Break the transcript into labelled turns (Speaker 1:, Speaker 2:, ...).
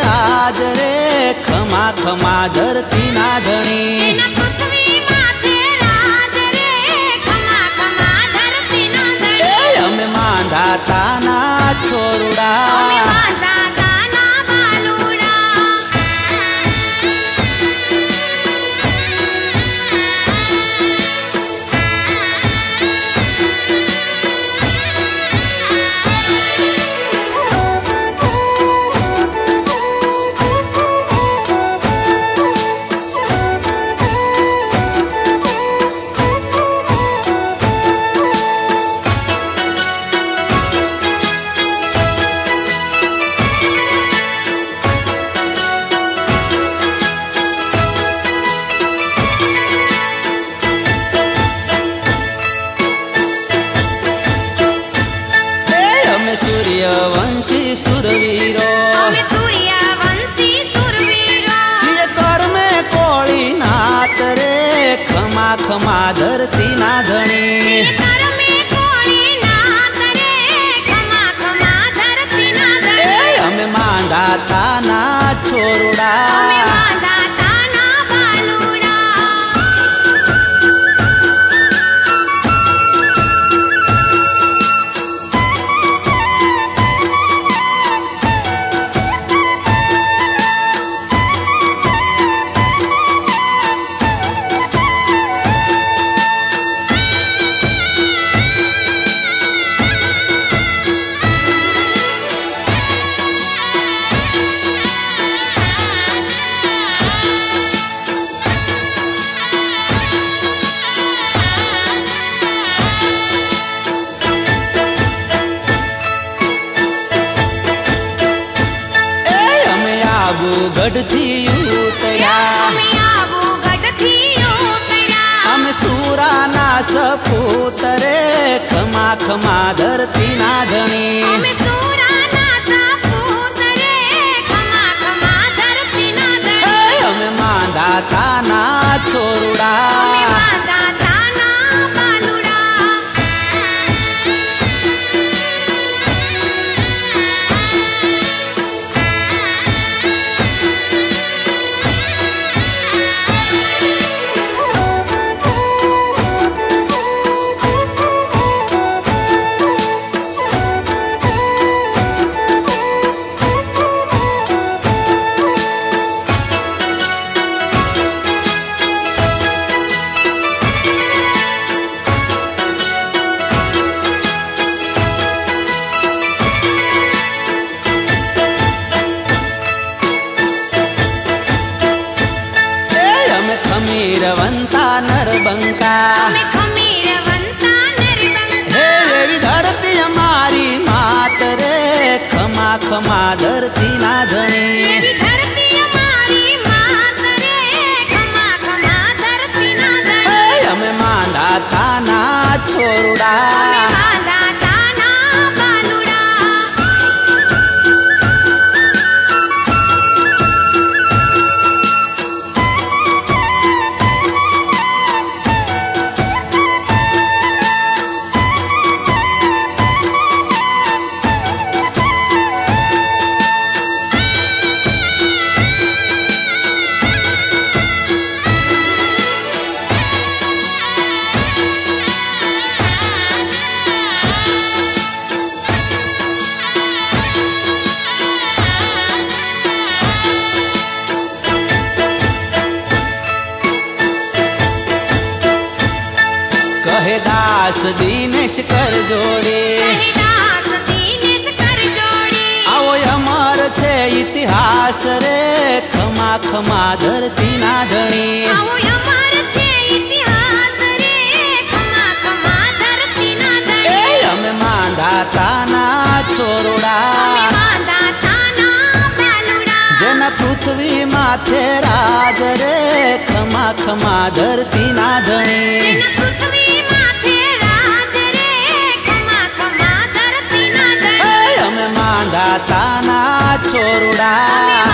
Speaker 1: राज रे खमा खमा धरती ना धणी हमें मांधा ताना छोरुड़ा सूर्यवंशी सुरवीरो छिए कर में कोली नात रे खमा खमा धरती ना धणी हमें मांधा ताना छोरुड़ा गढ़ थी उतरा हम सूरा ना सपूत रे खमा खमा धरती ना धणी हमें मांधा ताना छोरुड़ा खमीरवंता नरबंका हे देवी धरती हमारी मात रे खमा खमा धरती ना धणी हमें मांधा ताना छोरुड़ा કહે દાસ દિનેશ કર જોડી આવો અમર છે ઇતિહાસ રે ખમા ખમા ધરતી ના ધણી અમે માંધાતાના છોરડા જેના પૃથ્વી માથે રાજ રે ખમા ખમા ધરતી ના ધણી અમે માંધાતાના છોરડા